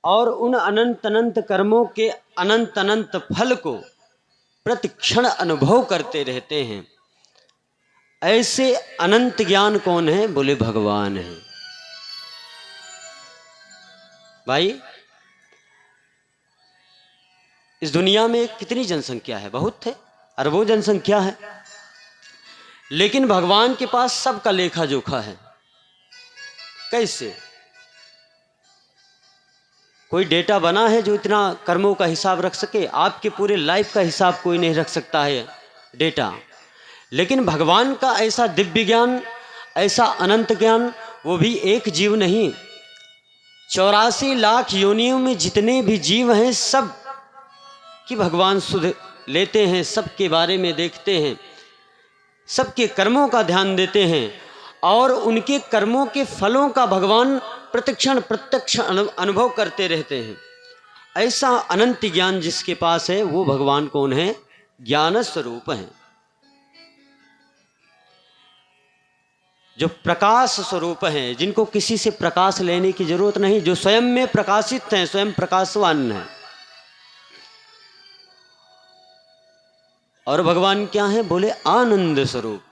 और उन अनंत अनंत कर्मों के अनंत अनंत फल को प्रतिक्षण अनुभव करते रहते हैं। ऐसे अनंत ज्ञान कौन है? बोले भगवान है। भाई, इस दुनिया में कितनी जनसंख्या है? बहुत है, अरबों जनसंख्या है, लेकिन भगवान के पास सबका लेखा जोखा है। कैसे? कोई डेटा बना है जो इतना कर्मों का हिसाब रख सके? आपके पूरे लाइफ का हिसाब कोई नहीं रख सकता है डेटा। लेकिन भगवान का ऐसा दिव्य ज्ञान, ऐसा अनंत ज्ञान, वो भी एक जीव नहीं, 84 लाख योनियों में जितने भी जीव हैं सब की भगवान सुध लेते हैं, सबके बारे में देखते हैं, सबके कर्मों का ध्यान देते हैं और उनके कर्मों के फलों का भगवान प्रतिक्षण प्रत्यक्ष अनुभव करते रहते हैं। ऐसा अनंत ज्ञान जिसके पास है वो भगवान कौन है? ज्ञान स्वरूप है, जो प्रकाश स्वरूप हैं, जिनको किसी से प्रकाश लेने की जरूरत नहीं, जो स्वयं में प्रकाशित हैं, स्वयं प्रकाशवान हैं। और भगवान क्या है? बोले आनंद स्वरूप,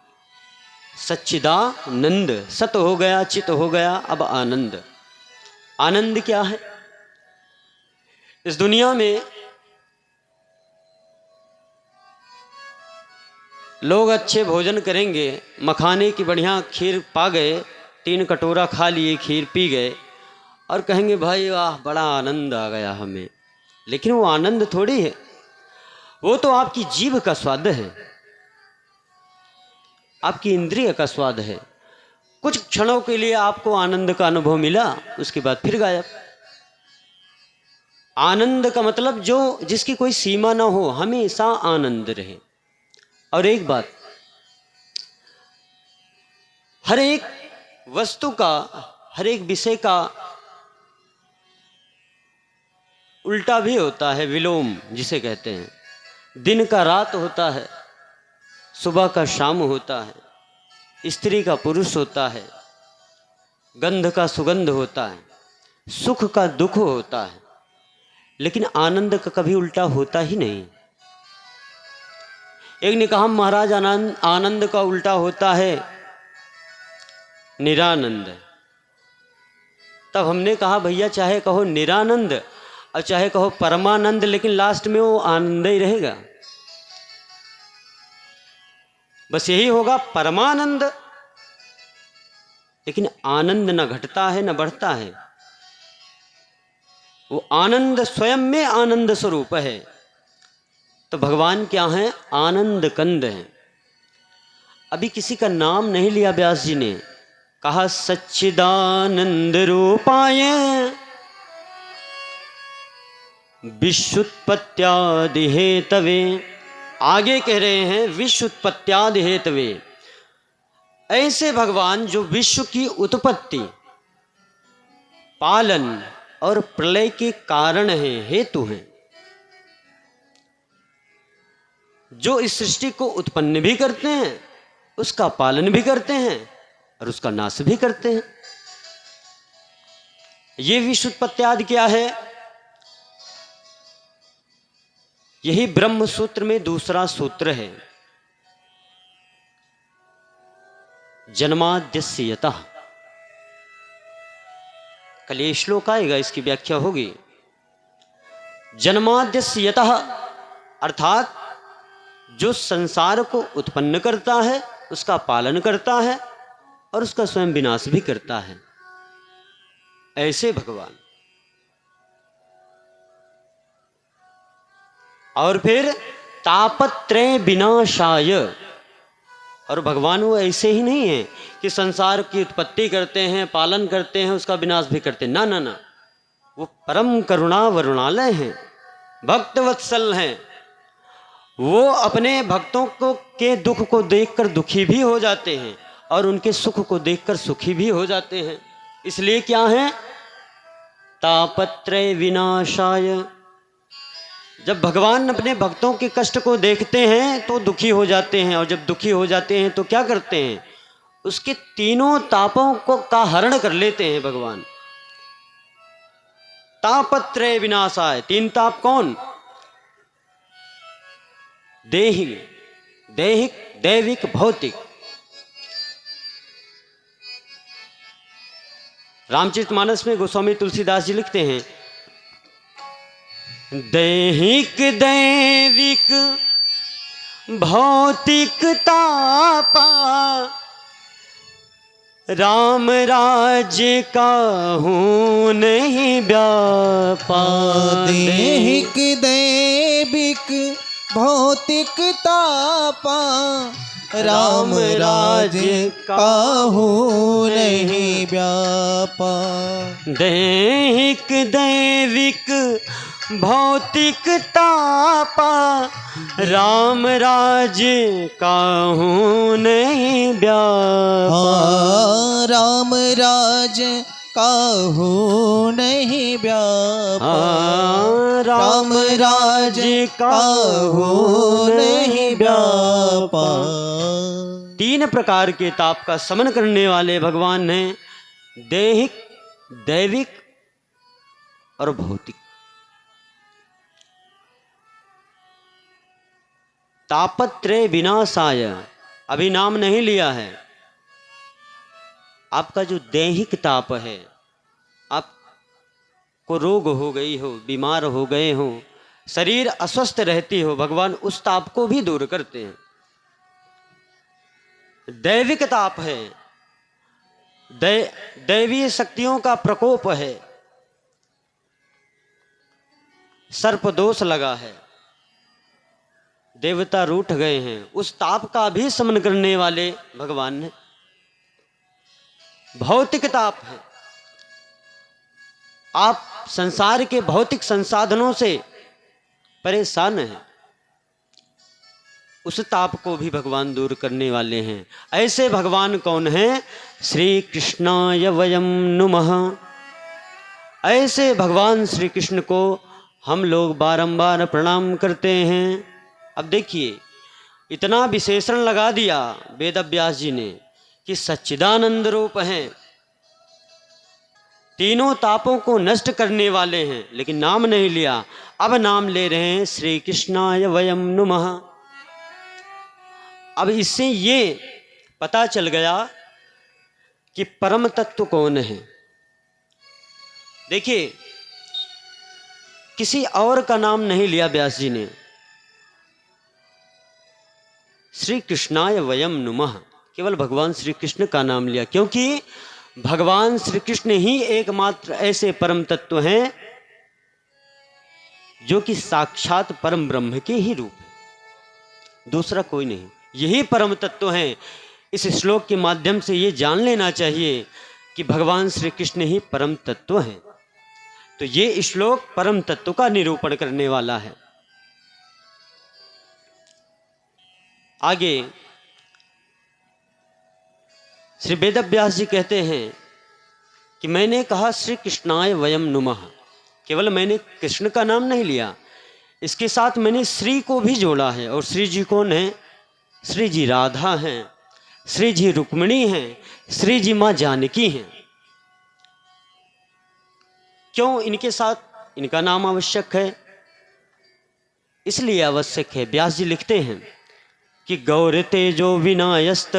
सच्चिदानंद। सत हो गया, चित हो गया, अब आनंद। आनंद क्या है? इस दुनिया में लोग अच्छे भोजन करेंगे, मखाने की बढ़िया खीर पा गए, 3 कटोरा खा लिए, खीर पी गए और कहेंगे भाई वाह बड़ा आनंद आ गया हमें। लेकिन वो आनंद थोड़ी है, वो तो आपकी जीभ का स्वाद है, आपकी इंद्रिय का स्वाद है। कुछ क्षणों के लिए आपको आनंद का अनुभव मिला, उसके बाद फिर गायब। आनंद का मतलब जो जिसकी कोई सीमा ना हो, हमेशा आनंद रहे। और एक बात, हर एक वस्तु का, हर एक विषय का उल्टा भी होता है, विलोम जिसे कहते हैं। दिन का रात होता है, सुबह का शाम होता है, स्त्री का पुरुष होता है, गंध का सुगंध होता है, सुख का दुख होता है, लेकिन आनंद का कभी उल्टा होता ही नहीं। एक ने कहा महाराज आनंद का उल्टा होता है निरानंद। तब हमने कहा भैया चाहे कहो निरानंद और चाहे कहो परमानंद, लेकिन लास्ट में वो आनंद ही रहेगा, बस यही होगा परमानंद। लेकिन आनंद न घटता है न बढ़ता है, वो आनंद स्वयं में आनंद स्वरूप है। तो भगवान क्या है? आनंद कंद है। अभी किसी का नाम नहीं लिया व्यास जी ने, कहा सच्चिदानंद रूपाय विश्वोत्पत्त्यादि हेतवे। आगे कह रहे हैं विश्वोत्पत्त्यादि हेतवे। ऐसे भगवान जो विश्व की उत्पत्ति, पालन और प्रलय के कारण हैं, हेतु हैं, जो इस सृष्टि को उत्पन्न भी करते हैं, उसका पालन भी करते हैं और उसका नाश भी करते हैं। ये विश्वोत्पत्त्यादि क्या है? यही ब्रह्म सूत्र में दूसरा सूत्र है, जन्माद्यस्य यतः। कल ये श्लोक आएगा, इसकी व्याख्या होगी। जन्माद्यस्य यतः अर्थात जो संसार को उत्पन्न करता है, उसका पालन करता है और उसका स्वयं विनाश भी करता है, ऐसे भगवान। और फिर तापत्रय विनाशाय। और भगवान वो ऐसे ही नहीं है कि संसार की उत्पत्ति करते हैं, पालन करते हैं, उसका विनाश भी करते हैं। ना ना ना, वो परम करुणा वरुणालय हैं, भक्त वत्सल हैं। वो अपने भक्तों को के दुख को देखकर दुखी भी हो जाते हैं और उनके सुख को देखकर सुखी भी हो जाते हैं। इसलिए क्या है? तापत्रय विनाशाय। जब भगवान अपने भक्तों के कष्ट को देखते हैं तो दुखी हो जाते हैं, और जब दुखी हो जाते हैं तो क्या करते हैं? उसके तीनों तापों को का हरण कर लेते हैं भगवान। तापत्रय विनाशाय। तीन ताप कौन? दैहिक, दैविक, भौतिक। रामचरितमानस में गोस्वामी तुलसीदास जी लिखते हैं, दैहिक दैविक भौतिक तापा, राम राज्य काहू नहीं व्यापा। दैहिक दैविक भौतिक तापा, राम राज्य काहू नहीं व्यापा। दैहिक दैविक भौतिक तापा, राम राज्य काहू नहीं व्यापा। राम राज्य काहू नहीं व्यापा। राम राज्य काहू नहीं व्यापा। तीन प्रकार के ताप का शमन करने वाले भगवान हैं, दैहिक, दैविक और भौतिक। तापत्रय विनाशाय, अभी नाम नहीं लिया है। आपका जो दैहिक ताप है, आपको रोग हो गई हो, बीमार हो गए हो, शरीर अस्वस्थ रहती हो, भगवान उस ताप को भी दूर करते हैं। दैविक ताप है, दैवीय शक्तियों का प्रकोप है, सर्प दोष लगा है, देवता रूठ गए हैं, उस ताप का भी शमन करने वाले भगवान ने। भौतिक ताप है, आप संसार के भौतिक संसाधनों से परेशान हैं, उस ताप को भी भगवान दूर करने वाले हैं। ऐसे भगवान कौन हैं? श्री कृष्णाय वयम नुमः। ऐसे भगवान श्री कृष्ण को हम लोग बारंबार प्रणाम करते हैं। अब देखिए, इतना विशेषण लगा दिया वेद व्यास जी ने कि सच्चिदानंद रूप हैं, तीनों तापों को नष्ट करने वाले हैं, लेकिन नाम नहीं लिया। अब नाम ले रहे हैं श्री कृष्णाय वयम नुमः। अब इससे ये पता चल गया कि परम तत्व कौन है। देखिए, किसी और का नाम नहीं लिया व्यास जी ने, श्री कृष्णाय वयम नुमः, केवल भगवान श्री कृष्ण का नाम लिया, क्योंकि भगवान श्री कृष्ण ही एकमात्र ऐसे परम तत्व हैं जो कि साक्षात परम ब्रह्म के ही रूप है, दूसरा कोई नहीं। यही परम तत्व हैं। इस श्लोक के माध्यम से ये जान लेना चाहिए कि भगवान श्री कृष्ण ही परम तत्व हैं। तो ये श्लोक परम तत्व का निरूपण करने वाला है। आगे श्री वेदव्यास जी कहते हैं कि मैंने कहा श्री कृष्णाय वयम नुमः, केवल मैंने कृष्ण का नाम नहीं लिया, इसके साथ मैंने श्री को भी जोड़ा है। और श्री जी कौन है? श्री जी राधा हैं, श्री जी रुक्मिणी हैं, श्री जी माँ जानकी हैं। क्यों इनके साथ इनका नाम आवश्यक है? इसलिए आवश्यक है, व्यास जी लिखते हैं कि गौर तेजो विनायस्त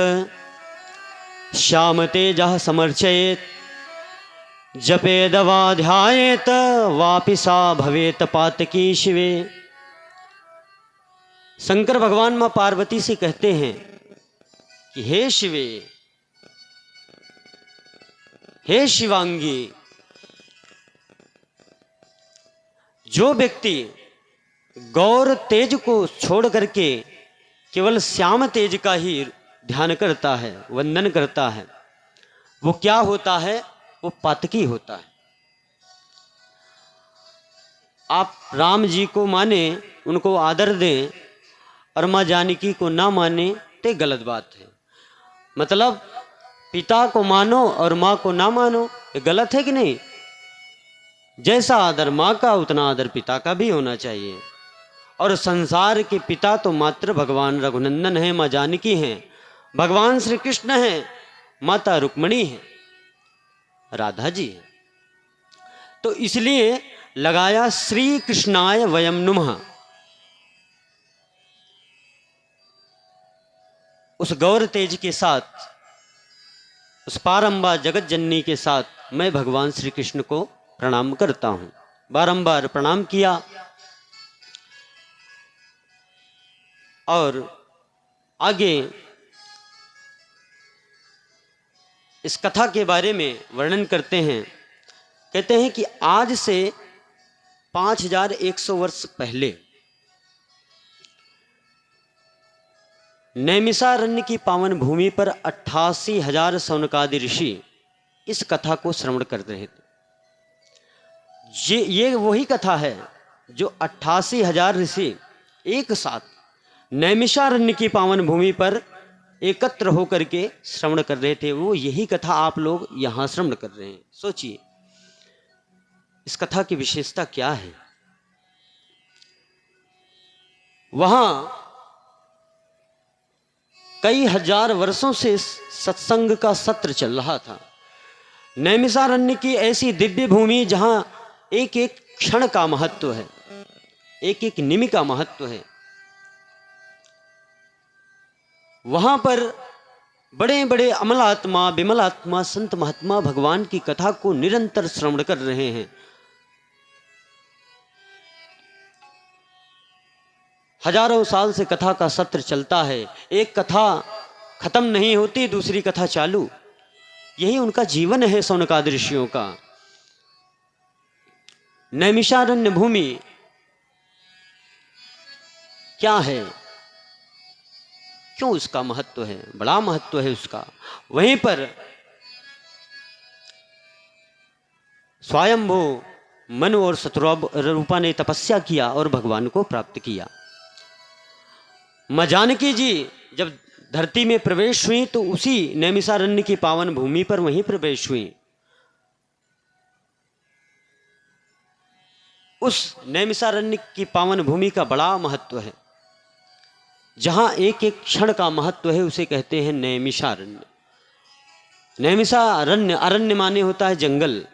श्याम तेजः समर्चयेत, जपेदवाध्यायेत वापिसा भवेत पातकी शिवे। शंकर भगवान मां पार्वती से कहते हैं कि हे शिवे, हे शिवांगी, जो व्यक्ति गौर तेज को छोड़ करके केवल श्याम तेज का ही ध्यान करता है, वंदन करता है, वो क्या होता है? वो पातकी होता है। आप राम जी को माने, उनको आदर दें, और माँ जानकी को ना माने तो गलत बात है। मतलब पिता को मानो और माँ को ना मानो, ये गलत है कि नहीं? जैसा आदर माँ का उतना आदर पिता का भी होना चाहिए। और संसार के पिता तो मात्र भगवान रघुनंदन है, माँ जानकी हैं, भगवान श्री कृष्ण हैं, माता रुक्मिणी हैं, राधा जी हैं। तो इसलिए लगाया श्री कृष्णाय वयम नुमः। उस गौर तेज के साथ, उस पारंबार जगत जननी के साथ मैं भगवान श्री कृष्ण को प्रणाम करता हूं। बारंबार प्रणाम किया और आगे इस कथा के बारे में वर्णन करते हैं। कहते हैं कि आज से 5100 वर्ष पहले नैमिषारण्य की पावन भूमि पर 88,000 शौनकादि ऋषि इस कथा को श्रवण कर रहे थे। ये वही कथा है जो 88,000 ऋषि एक साथ नैमिषारण्य की पावन भूमि पर एकत्र होकर के श्रवण कर रहे थे। वो यही कथा आप लोग यहाँ श्रवण कर रहे हैं। सोचिए इस कथा की विशेषता क्या है। वहां कई हजार वर्षों से सत्संग का सत्र चल रहा था। नैमिषारण्य की ऐसी दिव्य भूमि जहां एक एक क्षण का महत्व है, एक एक निमि का महत्व है। वहां पर बड़े बड़े अमलात्मा, विमलात्मा, संत महात्मा भगवान की कथा को निरंतर श्रवण कर रहे हैं। हजारों साल से कथा का सत्र चलता है, एक कथा खत्म नहीं होती, दूसरी कथा चालू। यही उनका जीवन है शौनकादि ऋषियों का। नैमिषारण्य भूमि क्या है, क्यों उसका महत्व है? बड़ा महत्व है उसका। वहीं पर स्वयंभू मनु और शत्रुरूपा ने तपस्या किया और भगवान को प्राप्त किया। मां जानकी जी जब धरती में प्रवेश हुई तो उसी नैमिषारण्य की पावन भूमि पर वहीं प्रवेश हुई। उस नैमिषारण्य की पावन भूमि का बड़ा महत्व है। जहां एक एक क्षण का महत्व है उसे कहते हैं नैमिषारण्य। नैमिषारण्य, अरण्य माने होता है जंगल।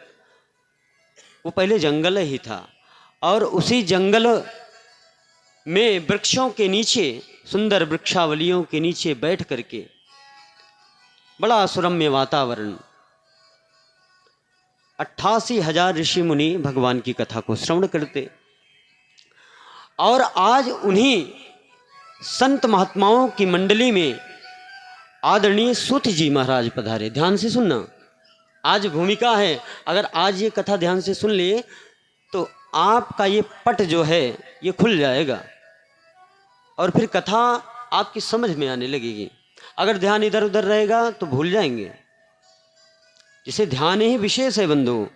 वो पहले जंगल ही था और उसी जंगल में वृक्षों के नीचे, सुंदर वृक्षावलियों के नीचे बैठ करके बड़ा सुरम्य वातावरण, 88,000 ऋषि मुनि भगवान की कथा को श्रवण करते। और आज उन्हीं संत महात्माओं की मंडली में आदरणीय सूत जी महाराज पधारे। ध्यान से सुनना, आज भूमिका है। अगर आज ये कथा ध्यान से सुन लिए तो आपका ये पट जो है ये खुल जाएगा और फिर कथा आपकी समझ में आने लगेगी। अगर ध्यान इधर उधर रहेगा तो भूल जाएंगे। जिसे ध्यान ही विशेष है बंधु।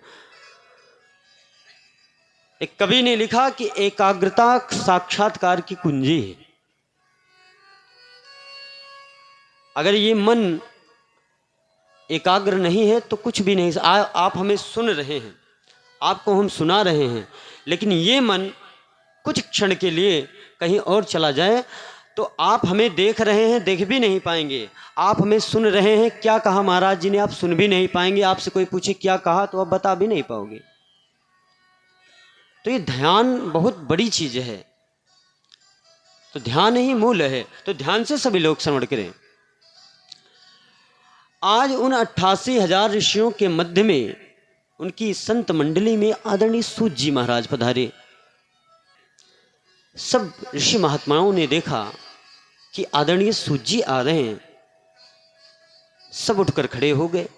एक कवि ने लिखा कि एकाग्रता साक्षात्कार की कुंजी है। अगर ये मन एकाग्र नहीं है तो कुछ भी नहीं। आप हमें सुन रहे हैं, आपको हम सुना रहे हैं, लेकिन ये मन कुछ क्षण के लिए कहीं और चला जाए तो आप हमें देख रहे हैं, देख भी नहीं पाएंगे। आप हमें सुन रहे हैं, क्या कहा महाराज जी ने, आप सुन भी नहीं पाएंगे। आपसे कोई पूछे क्या कहा तो आप बता भी नहीं पाओगे। तो ये ध्यान बहुत बड़ी चीज है। तो ध्यान ही मूल है। तो ध्यान से सभी लोग श्रवण करें। आज उन 88,000 ऋषियों के मध्य में उनकी संत मंडली में आदरणीय सूत जी महाराज पधारे। सब ऋषि महात्माओं ने देखा कि आदरणीय सूत जी आ रहे हैं। सब उठकर खड़े हो गए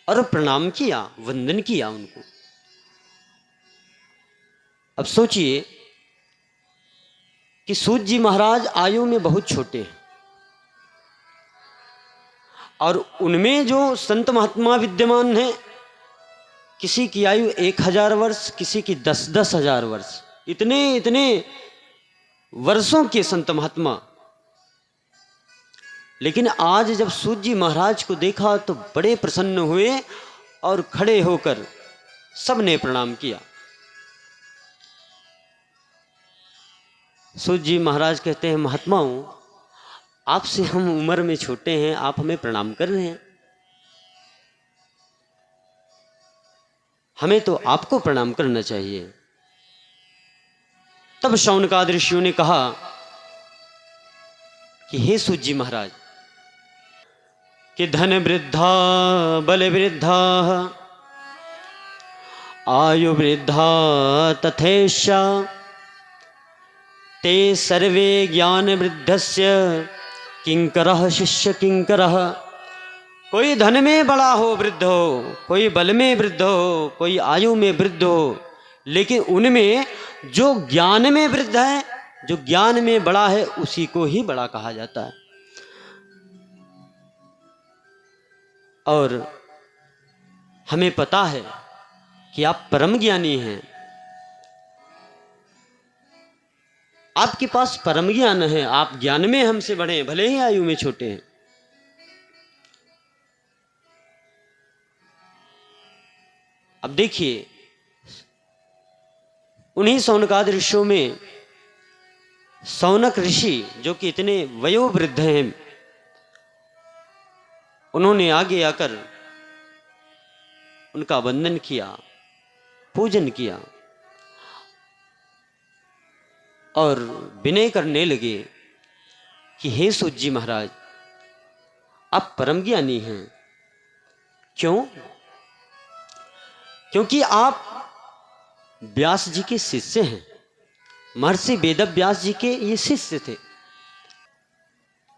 और प्रणाम किया, वंदन किया उनको। अब सोचिए कि सूत जी महाराज आयु में बहुत छोटे हैं और उनमें जो संत महात्मा विद्यमान हैं, किसी की आयु 1000 वर्ष, किसी की 10-10 हजार वर्ष, इतने इतने वर्षों के संत महात्मा। लेकिन आज जब सूत जी महाराज को देखा तो बड़े प्रसन्न हुए और खड़े होकर सबने प्रणाम किया। सूत जी महाराज कहते हैं, महात्माओं, आपसे हम उम्र में छोटे हैं, आप हमें प्रणाम कर रहे हैं। हमें तो आपको प्रणाम करना चाहिए। तब शौनकादि ऋषियों ने कहा कि हे सूत जी महाराज, कि धन वृद्धा बल वृद्धा आयु वृद्धा तथेशा ते सर्वे ज्ञान वृद्धस्य किंकरः शिष्य किंकरः। कोई धन में बड़ा हो, वृद्ध हो, कोई बल में वृद्ध हो, कोई आयु में वृद्ध हो, लेकिन उनमें जो ज्ञान में वृद्ध है, जो ज्ञान में बड़ा है, उसी को ही बड़ा कहा जाता है। और हमें पता है कि आप परम ज्ञानी हैं, आपके पास परम ज्ञान है, आप ज्ञान में हमसे बड़े हैं, भले ही आयु में छोटे हैं। अब देखिए, उन्हीं शौनकादि ऋषियों में शौनक ऋषि जो कि इतने वयोवृद्ध हैं, उन्होंने आगे आकर उनका वंदन किया, पूजन किया और विनय करने लगे कि हे सूत जी महाराज, आप परम ज्ञानी हैं। क्यों? क्योंकि आप व्यास जी के शिष्य हैं, महर्षि वेदव्यास जी के ये शिष्य थे।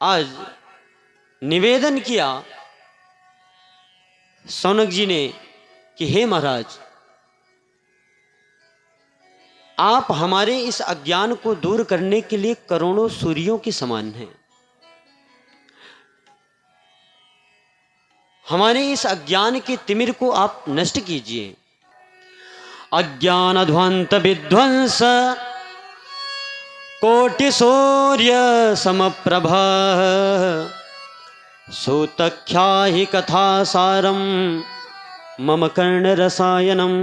आज निवेदन किया शौनक जी ने कि हे महाराज, आप हमारे इस अज्ञान को दूर करने के लिए करोड़ों सूर्यों के समान हैं। हमारे इस अज्ञान के तिमिर को आप नष्ट कीजिए। अज्ञान ध्वंत विध्वंस कोटि सूर्य समप्रभ सूतख्याहि कथा सारम मम कर्ण रसायनम।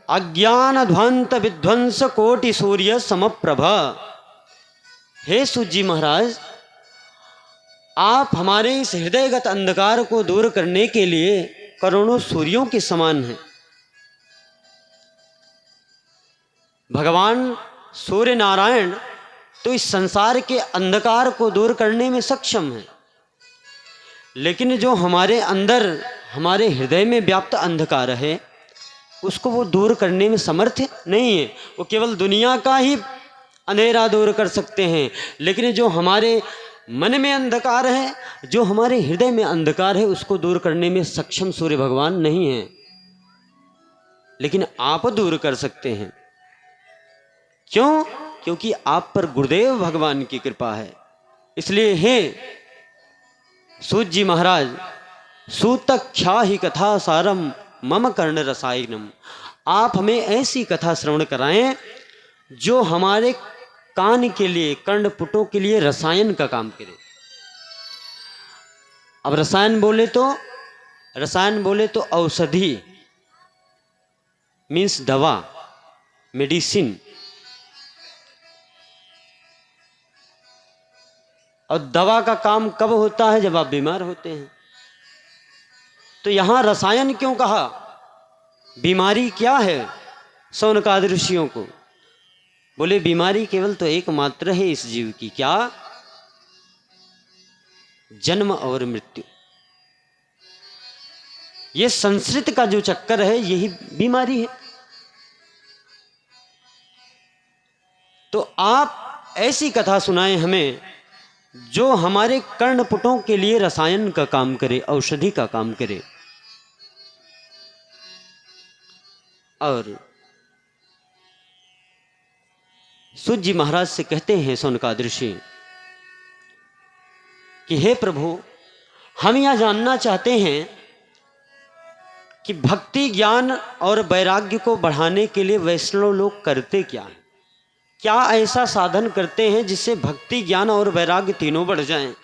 अज्ञान ध्वंत विध्वंस कोटि सूर्य समप्रभ। हे सूत जी महाराज, आप हमारे इस हृदयगत अंधकार को दूर करने के लिए करोड़ों सूर्यों के समान हैं। भगवान सूर्य नारायण तो इस संसार के अंधकार को दूर करने में सक्षम है, लेकिन जो हमारे अंदर, हमारे हृदय में व्याप्त अंधकार है, उसको वो दूर करने में समर्थ नहीं है। वो केवल दुनिया का ही अंधेरा दूर कर सकते हैं, लेकिन जो हमारे मन में अंधकार है, जो हमारे हृदय में अंधकार है, उसको दूर करने में सक्षम सूर्य भगवान नहीं है, लेकिन आप दूर कर सकते हैं। क्यों? क्योंकि आप पर गुरुदेव भगवान की कृपा है। इसलिए हे सूत जी महाराज, सूतख्याहि कथा सारम मम कर्ण रसायनम, आप हमें ऐसी कथा श्रवण कराएं जो हमारे कान के लिए, कर्णपुटों के लिए रसायन का काम करे। अब रसायन बोले तो औषधि मीन्स दवा, मेडिसिन। और दवा का काम कब होता है? जब आप बीमार होते हैं। तो यहां रसायन क्यों कहा? बीमारी क्या है शौनकादि ऋषियों को? बोले बीमारी केवल तो एकमात्र है इस जीव की। क्या? जन्म और मृत्यु। ये संस्कृत का जो चक्कर है, यही बीमारी है। तो आप ऐसी कथा सुनाएं हमें जो हमारे कर्णपुटों के लिए रसायन का काम करे, औषधि का काम करे। और सूत जी महाराज से कहते हैं शौनकादि ऋषि कि हे प्रभु, हम यह जानना चाहते हैं कि भक्ति, ज्ञान और वैराग्य को बढ़ाने के लिए वैष्णव लोग करते क्या हैं? क्या ऐसा साधन करते हैं जिससे भक्ति, ज्ञान और वैराग्य तीनों बढ़ जाएं?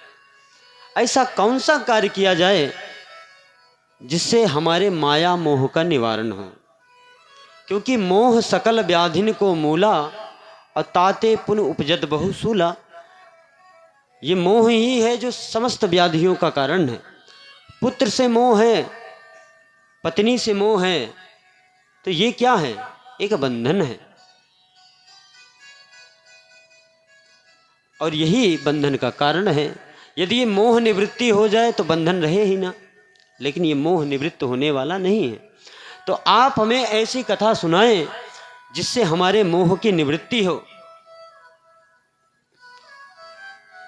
ऐसा कौन सा कार्य किया जाए जिससे हमारे माया मोह का निवारण हो? क्योंकि मोह सकल व्याधिन को मूला, अताते पुन उपजत बहुसूला। ये मोह ही है जो समस्त व्याधियों का कारण है। पुत्र से मोह है पत्नी से मोह है, तो ये क्या है? एक बंधन है, और यही बंधन का कारण है। यदि ये मोह निवृत्ति हो जाए तो बंधन रहे ही ना, लेकिन ये मोह निवृत्त होने वाला नहीं है। तो आप हमें ऐसी कथा सुनाएं जिससे हमारे मोह की निवृत्ति हो।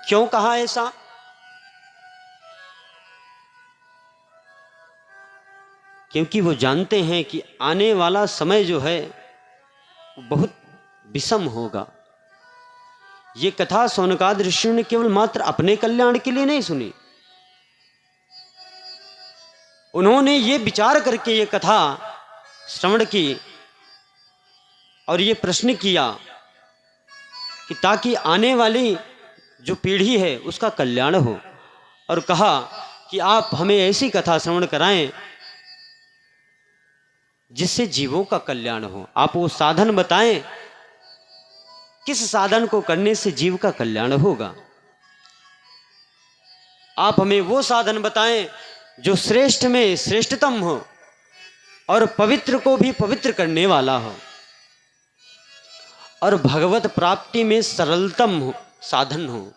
क्यों कहा ऐसा? क्योंकि वो जानते हैं कि आने वाला समय जो है बहुत विषम होगा। ये कथा शौनकादि ऋषि ने केवल मात्र अपने कल्याण के लिए नहीं सुनी, उन्होंने ये विचार करके ये कथा श्रवण की और ये प्रश्न किया कि ताकि आने वाली जो पीढ़ी है उसका कल्याण हो, और कहा कि आप हमें ऐसी कथा श्रवण कराएं जिससे जीवों का कल्याण हो। आप वो साधन बताएं, किस साधन को करने से जीव का कल्याण होगा। आप हमें वो साधन बताएं जो श्रेष्ठ में श्रेष्ठतम हो और पवित्र को भी पवित्र करने वाला हो और भगवत प्राप्ति में सरलतम हो साधन हो।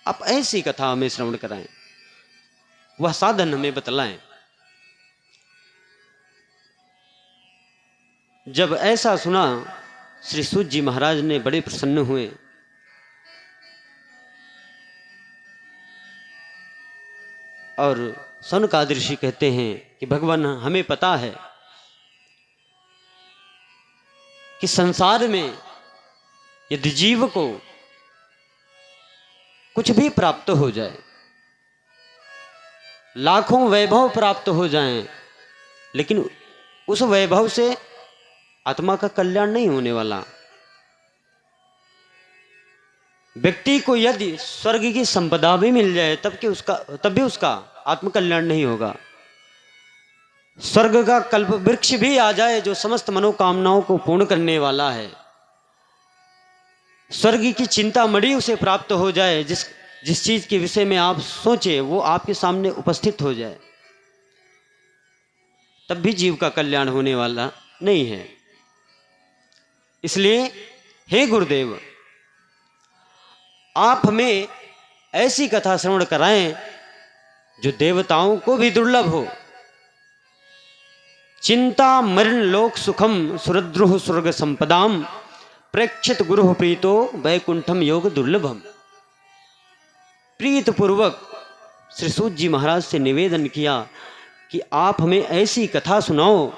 आप ऐसी कथा हमें श्रवण कराएं, वह साधन हमें बतलाएं। जब ऐसा सुना, श्री सूत जी महाराज ने बड़े प्रसन्न हुए और शौनकादि ऋषि कहते हैं कि भगवान, हमें पता है कि संसार में यदि जीव को कुछ भी प्राप्त हो जाए, लाखों वैभव प्राप्त हो जाएं, लेकिन उस वैभव से आत्मा का कल्याण नहीं होने वाला। व्यक्ति को यदि स्वर्ग की संपदा भी मिल जाए तब भी उसका आत्मकल्याण नहीं होगा। स्वर्ग का कल्प वृक्ष भी आ जाए जो समस्त मनोकामनाओं को पूर्ण करने वाला है, स्वर्ग की चिंता मणि उसे प्राप्त हो जाए, जिस चीज के विषय में आप सोचे वो आपके सामने उपस्थित हो जाए, तब भी जीव का कल्याण होने वाला नहीं है। इसलिए हे गुरुदेव, आप हमें ऐसी कथा श्रवण कराएं जो देवताओं को भी दुर्लभ हो। चिंता मरण लोक सुखम सुरद्रुह स्वर्ग संपदाम प्रेक्षित गुरु प्रीतो वैकुंठम योग दुर्लभम। प्रीत पूर्वक श्री सूत जी महाराज से निवेदन किया कि आप हमें ऐसी कथा सुनाओ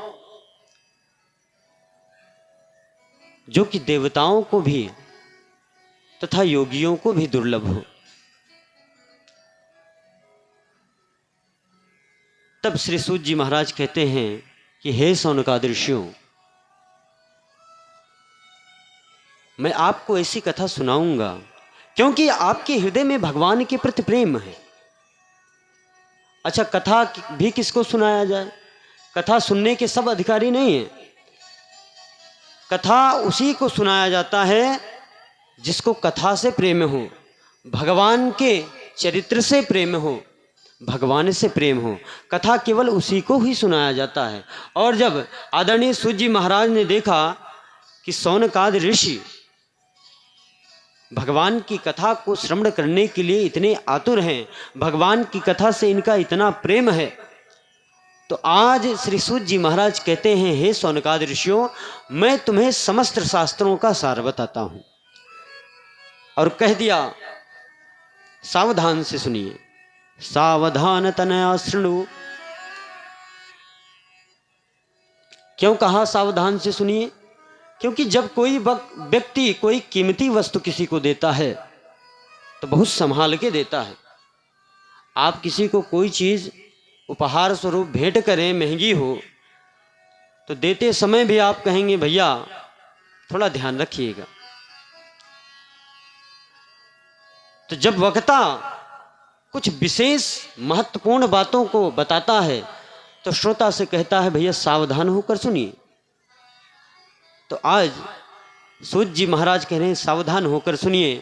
जो कि देवताओं को भी तथा योगियों को भी दुर्लभ हो। तब श्री सूत जी महाराज कहते हैं कि हे शौनकादि ऋषियों, मैं आपको ऐसी कथा सुनाऊंगा क्योंकि आपके हृदय में भगवान के प्रति प्रेम है। अच्छा, कथा भी किसको सुनाया जाए? कथा सुनने के सब अधिकारी नहीं है। कथा उसी को सुनाया जाता है जिसको कथा से प्रेम हो, भगवान के चरित्र से प्रेम हो, भगवान से प्रेम हो। कथा केवल उसी को ही सुनाया जाता है। और जब आदरणीय सूत जी महाराज ने देखा कि शौनकादि ऋषि भगवान की कथा को श्रवण करने के लिए इतने आतुर हैं, भगवान की कथा से इनका इतना प्रेम है, तो आज श्री सूत जी महाराज कहते हैं, हे शौनकादि ऋषियों, मैं तुम्हें समस्त शास्त्रों का सार बताता हूं। और कह दिया, सावधान से सुनिए, सावधान तनया शृणु। क्यों कहा सावधान से सुनिए? क्योंकि जब कोई व्यक्ति कोई कीमती वस्तु किसी को देता है तो बहुत संभाल के देता है। आप किसी को कोई चीज उपहार स्वरूप भेंट करें, महंगी हो, तो देते समय भी आप कहेंगे भैया थोड़ा ध्यान रखिएगा। तो जब वक्ता कुछ विशेष महत्वपूर्ण बातों को बताता है तो श्रोता से कहता है भैया सावधान होकर सुनिए। तो आज सूत जी महाराज कह रहे हैं, सावधान होकर सुनिए।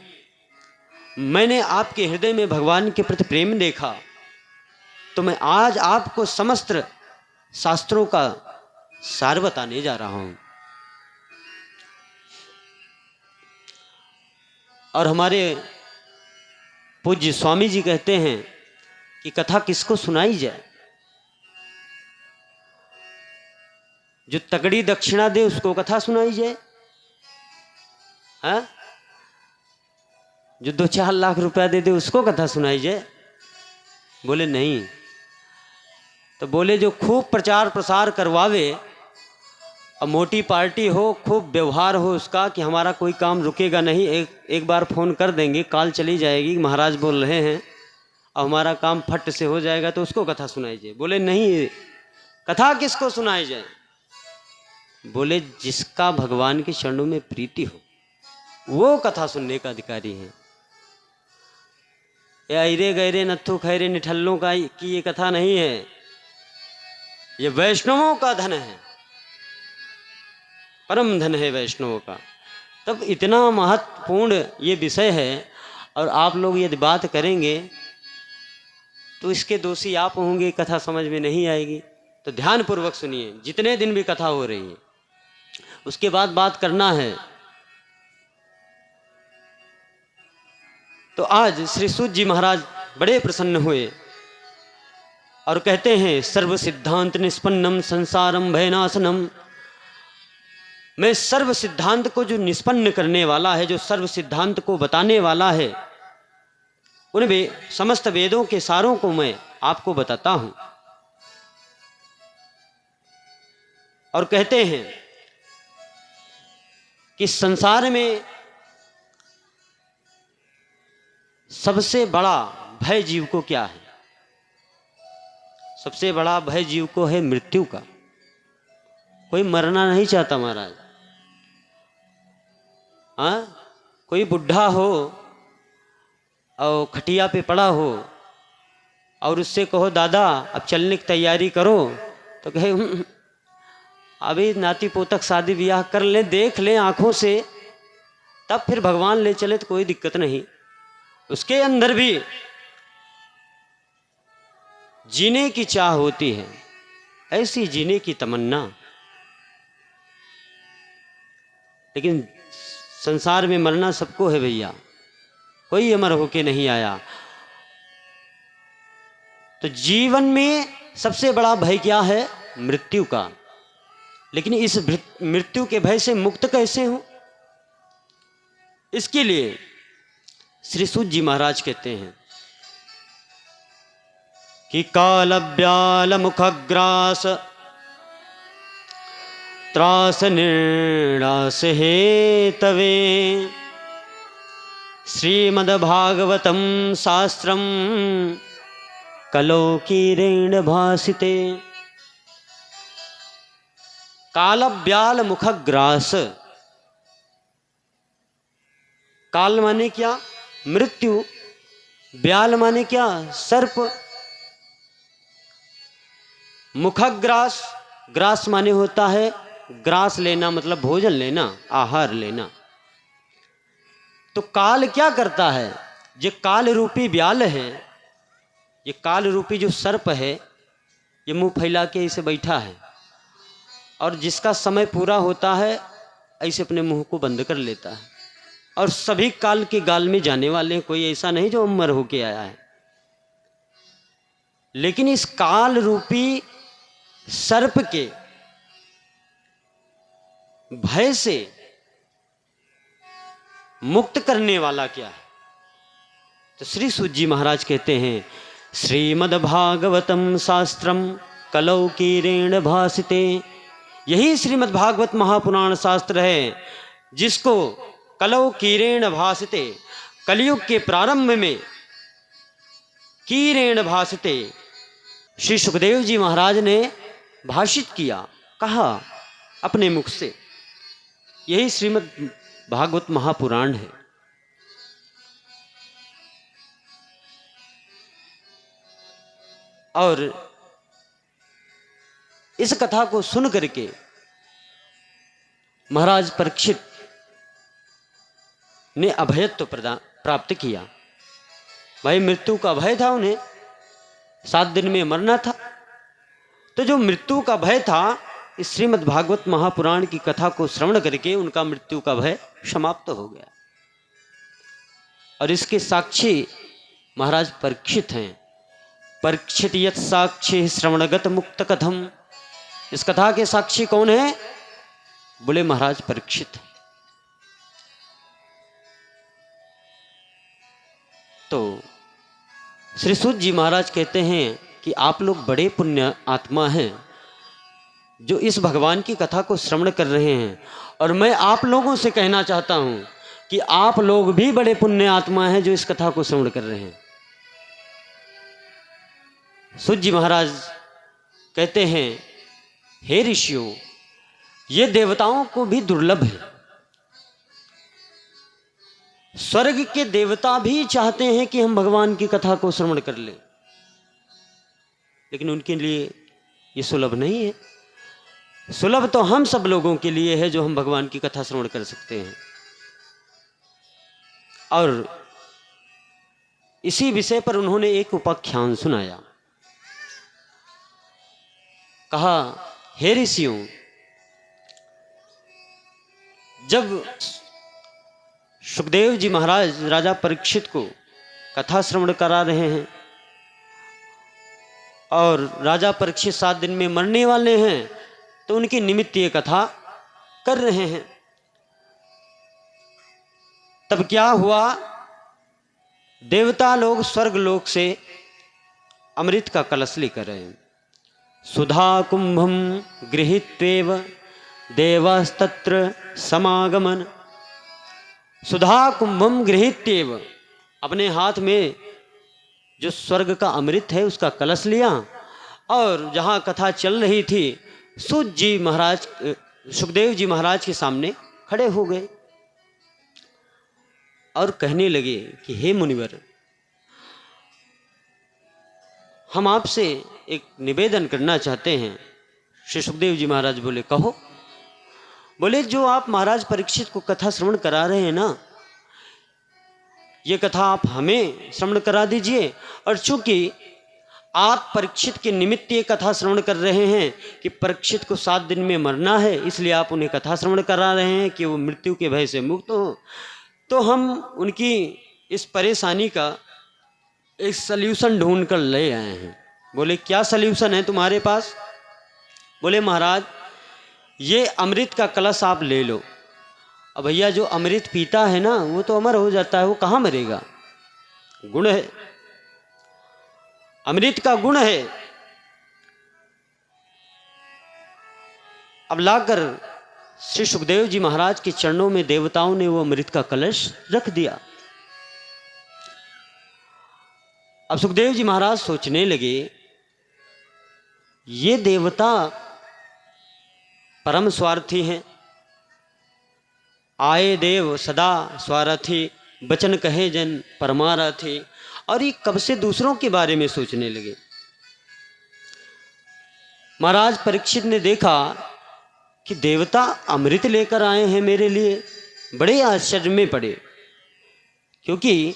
मैंने आपके हृदय में भगवान के प्रति प्रेम देखा, तो मैं आज आपको समस्त शास्त्रों का सार बताने जा रहा हूं। और हमारे पूज्य स्वामी जी कहते हैं कि कथा किसको सुनाई जाए, जो तगड़ी दक्षिणा दे उसको कथा सुनाई जाए, हाँ? जो 2-4 लाख रुपया दे दे उसको कथा सुनाई जाए? बोले नहीं। तो बोले जो खूब प्रचार प्रसार करवावे और मोटी पार्टी हो, खूब व्यवहार हो उसका कि हमारा कोई काम रुकेगा नहीं, एक बार फ़ोन कर देंगे, कॉल चली जाएगी, महाराज बोल रहे हैं और हमारा काम फट से हो जाएगा, तो उसको कथा सुनाई जाए। बोले नहीं, कथा किसको सुनाई जाए? बोले जिसका भगवान के चरणों में प्रीति हो वो कथा सुनने का अधिकारी है। ये अरे गहरे नत्थु खैरे निठल्लों का की ये कथा नहीं है, ये वैष्णवों का धन है, परम धन है वैष्णवों का। तब इतना महत्वपूर्ण ये विषय है और आप लोग यदि बात करेंगे तो इसके दोषी आप होंगे, कथा समझ में नहीं आएगी। तो ध्यान पूर्वक सुनिए, जितने दिन भी कथा हो रही है। उसके बाद बात करना है। तो आज श्री सूत जी महाराज बड़े प्रसन्न हुए और कहते हैं सर्व सिद्धांत निष्पन्नम संसारम भयनाशनम। मैं सर्व सिद्धांत को जो निष्पन्न करने वाला है, जो सर्व सिद्धांत को बताने वाला है, उन समस्त वेदों के सारों को मैं आपको बताता हूं। और कहते हैं कि संसार में सबसे बड़ा भय जीव को क्या है? सबसे बड़ा भय जीव को है मृत्यु का। कोई मरना नहीं चाहता महाराज। हाँ, कोई बुढ़ा हो और खटिया पे पड़ा हो और उससे कहो दादा अब चलने की तैयारी करो, तो कहे अभी नाती पोतक शादी ब्याह कर ले, देख ले आंखों से, तब फिर भगवान ले चले तो कोई दिक्कत नहीं। उसके अंदर भी जीने की चाह होती है, ऐसी जीने की तमन्ना। लेकिन संसार में मरना सबको है भैया, कोई अमर होके नहीं आया। तो जीवन में सबसे बड़ा भय क्या है? मृत्यु का। लेकिन इस मृत्यु के भय से मुक्त कैसे हो? इसके लिए श्री सूत जी महाराज कहते हैं कि काल ब्याल मुखग्रास त्रास निर्णास हे तवे श्रीमद्भागवतम शास्त्रम कलौकीरेण भासिते। काल ब्याल मुखग्रास, काल माने क्या? मृत्यु। ब्याल माने क्या? सर्प। मुखग्रास, ग्रास माने होता है ग्रास लेना, मतलब भोजन लेना, आहार लेना। तो काल क्या करता है? ये काल रूपी ब्याल है, ये काल रूपी जो सर्प है, ये मुंह फैला के इसे बैठा है और जिसका समय पूरा होता है ऐसे अपने मुंह को बंद कर लेता है। और सभी काल के गाल में जाने वाले, कोई ऐसा नहीं जो अमर होके आया है। लेकिन इस काल रूपी सर्प के भय से मुक्त करने वाला क्या है? तो श्री सूत जी महाराज कहते हैं श्रीमद्भागवतम शास्त्रम कलौकीरेण भासिते। यही श्रीमद्भागवत महापुराण शास्त्र है जिसको कलौकीरेण भासिते, कलयुग के प्रारंभ में कीरेण भासिते श्री सुखदेव जी महाराज ने भाषित किया, कहा अपने मुख से। यही श्रीमद् भागवत महापुराण है। और इस कथा को सुन करके महाराज परीक्षित ने अभयत्व प्राप्त किया। भाई मृत्यु का भय था उन्हें, 7 दिन में मरना था। तो जो मृत्यु का भय था, इस श्रीमद् भागवत महापुराण की कथा को श्रवण करके उनका मृत्यु का भय समाप्त हो गया। और इसके साक्षी महाराज परीक्षित हैं। परीक्षित यत् साक्षी श्रवणगत मुक्त कथम। इस कथा के साक्षी कौन है? बोले महाराज परीक्षित। तो श्री सूत जी महाराज कहते हैं कि आप लोग बड़े पुण्य आत्मा हैं जो इस भगवान की कथा को श्रवण कर रहे हैं, और मैं आप लोगों से कहना चाहता हूं कि आप लोग भी बड़े पुण्य आत्मा हैं जो इस कथा को श्रवण कर रहे हैं। सूत जी महाराज कहते हैं, हे ऋषियों, ये देवताओं को भी दुर्लभ है। स्वर्ग के देवता भी चाहते हैं कि हम भगवान की कथा को श्रवण कर लें, लेकिन उनके लिए ये सुलभ नहीं है। सुलभ तो हम सब लोगों के लिए है जो हम भगवान की कथा श्रवण कर सकते हैं। और इसी विषय पर उन्होंने एक उपाख्यान सुनाया। कहा, हे ऋषियों, जब सुखदेव जी महाराज राजा परीक्षित को कथा श्रवण करा रहे हैं और राजा परीक्षित 7 दिन में मरने वाले हैं, तो उनकी निमित्त ये कथा कर रहे हैं। तब क्या हुआ? देवता लोग स्वर्ग लोक से अमृत का कलश लेकर आए। सुधा कुंभम गृहीत्वेव देवस्तत्र समागमन। सुधा कुंभम गृहीत्वेव, अपने हाथ में जो स्वर्ग का अमृत है उसका कलश लिया, और जहाँ कथा चल रही थी सूत जी महाराज, सुखदेव जी महाराज के सामने खड़े हो गए और कहने लगे कि हे मुनिवर, हम आपसे एक निवेदन करना चाहते हैं। श्री सुखदेव जी महाराज बोले, कहो। बोले, जो आप महाराज परीक्षित को कथा श्रवण करा रहे हैं ना, ये कथा आप हमें श्रवण करा दीजिए। और चूंकि आप परीक्षित के निमित्त ये कथा श्रवण कर रहे हैं कि परीक्षित को 7 दिन में मरना है, इसलिए आप उन्हें कथा श्रवण करा रहे हैं कि वो मृत्यु के भय से मुक्त हो, तो हम उनकी इस परेशानी का एक सल्यूशन ढूंढ कर ले आए हैं। बोले, क्या सल्यूशन है तुम्हारे पास? बोले, महाराज, ये अमृत का कलश आप ले लो। अब भैया, जो अमृत पीता है ना वो तो अमर हो जाता है, वो कहाँ मरेगा? गुण है, अमृत का गुण है। अब लाकर श्री सुखदेव जी महाराज के चरणों में देवताओं ने वो अमृत का कलश रख दिया। अब सुखदेव जी महाराज सोचने लगे, ये देवता परम स्वार्थी हैं। आए देव सदा स्वार्थी, बचन कहे जन परमारथी। और ये कब से दूसरों के बारे में सोचने लगे। महाराज परीक्षित ने देखा कि देवता अमृत लेकर आए हैं मेरे लिए, बड़े आश्चर्य में पड़े। क्योंकि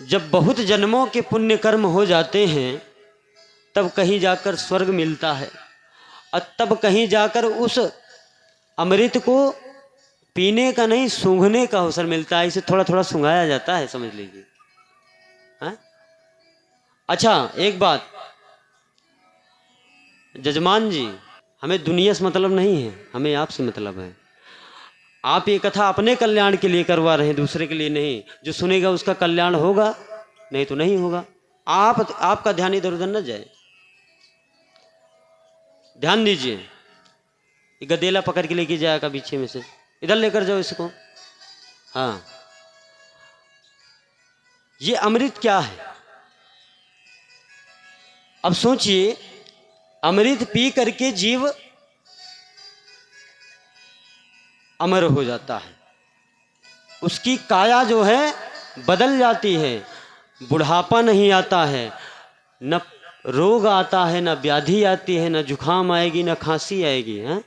जब बहुत जन्मों के पुण्य कर्म हो जाते हैं तब कहीं जाकर स्वर्ग मिलता है, और तब कहीं जाकर उस अमृत को पीने का नहीं सूंघने का अवसर मिलता है। इसे थोड़ा थोड़ा सूंघाया जाता है, समझ लीजिए। हाँ? अच्छा, एक बात, जजमान जी, हमें दुनिया से मतलब नहीं है, हमें आपसे मतलब है। आप ये कथा अपने कल्याण के लिए करवा रहे हैं, दूसरे के लिए नहीं। जो सुनेगा उसका कल्याण होगा, नहीं तो नहीं होगा। आपका ध्यान इधर उधर न जाए। ध्यान दीजिए, ये गदेला पकड़ के लेके जाएगा पीछे में से, इधर लेकर जाओ इसको। हाँ, ये अमृत क्या है? अब सोचिए, अमृत पी करके जीव अमर हो जाता है, उसकी काया जो है बदल जाती है, बुढ़ापा नहीं आता है, न रोग आता है, न व्याधि आती है, न जुखाम आएगी, न खांसी आएगी। है?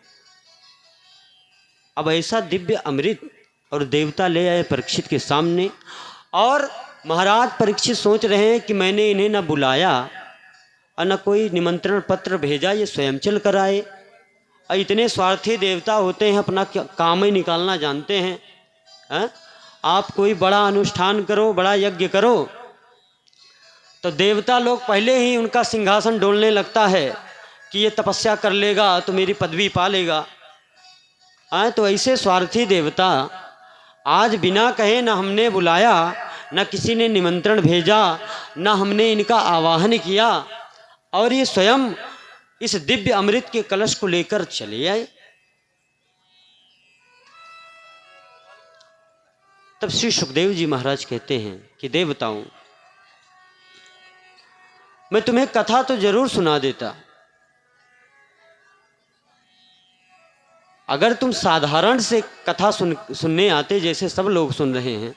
अब ऐसा दिव्य अमृत और देवता ले आए परीक्षित के सामने, और महाराज परीक्षित सोच रहे हैं कि मैंने इन्हें न बुलाया और न कोई निमंत्रण पत्र भेजा, ये स्वयं चल कर आए। और इतने स्वार्थी देवता होते हैं, अपना काम ही निकालना जानते हैं। आप कोई बड़ा अनुष्ठान करो, बड़ा यज्ञ करो, तो देवता लोग पहले ही उनका सिंहासन डोलने लगता है कि ये तपस्या कर लेगा तो मेरी पदवी पा लेगा। तो ऐसे स्वार्थी देवता आज बिना कहे न हमने बुलाया, न किसी ने निमंत्रण भेजा, न हमने इनका आवाहन किया, और ये स्वयं इस दिव्य अमृत के कलश को लेकर चले आए। तब श्री सुखदेव जी महाराज कहते हैं कि देवताओं, मैं तुम्हें कथा तो जरूर सुना देता, अगर तुम साधारण से कथा सुनने आते जैसे सब लोग सुन रहे हैं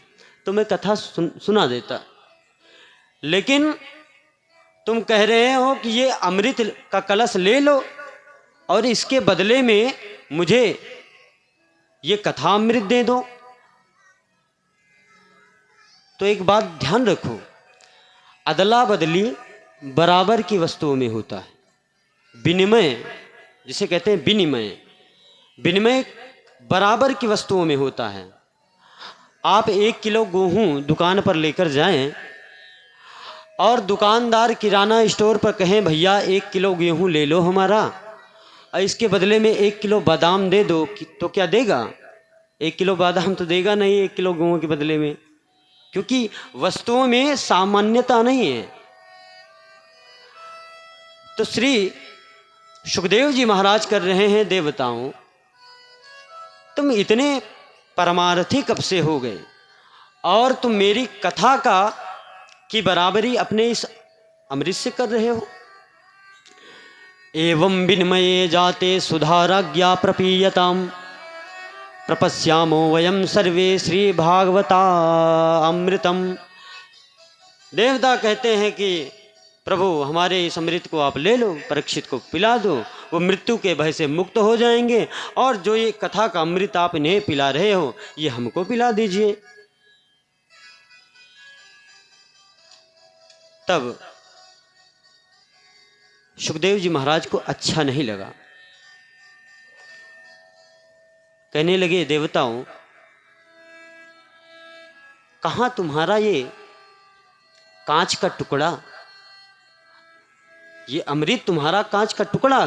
तो मैं कथा सुना देता। लेकिन तुम कह रहे हो कि ये अमृत का कलश ले लो और इसके बदले में मुझे ये कथा अमृत दे दो। तो एक बात ध्यान रखो, अदला बदली बराबर की वस्तुओं में होता है। विनिमय जिसे कहते हैं, विनिमय बराबर की वस्तुओं में होता है। आप 1 किलो गेहूँ दुकान पर लेकर जाएं और दुकानदार किराना स्टोर पर कहें भैया 1 किलो गेहूँ ले लो हमारा, और इसके बदले में 1 किलो बादाम दे दो, तो क्या देगा? 1 किलो बादाम तो देगा नहीं 1 किलो गेहूँ के बदले में, क्योंकि वस्तुओं में सामान्यता नहीं है। तो श्री सुखदेव जी महाराज कर रहे हैं, देवताओं तुम इतने परमार्थी कब से हो गए और तुम मेरी कथा की बराबरी अपने इस अमृत से कर रहे हो। एवं विनिमये जाते सुधाराज्ञा प्रपीयताम प्रपश्यामो वयम सर्वे श्री भागवता अमृतम। देवता कहते हैं कि प्रभु हमारे इस अमृत को आप ले लो, परीक्षित को पिला दो, वो मृत्यु के भय से मुक्त हो जाएंगे, और जो ये कथा का अमृत आप इन्हें पिला रहे हो ये हमको पिला दीजिए। तब सुखदेव जी महाराज को अच्छा नहीं लगा, कहने लगे देवताओं कहाँ तुम्हारा ये कांच का टुकड़ा, ये अमृत तुम्हारा कांच का टुकड़ा है।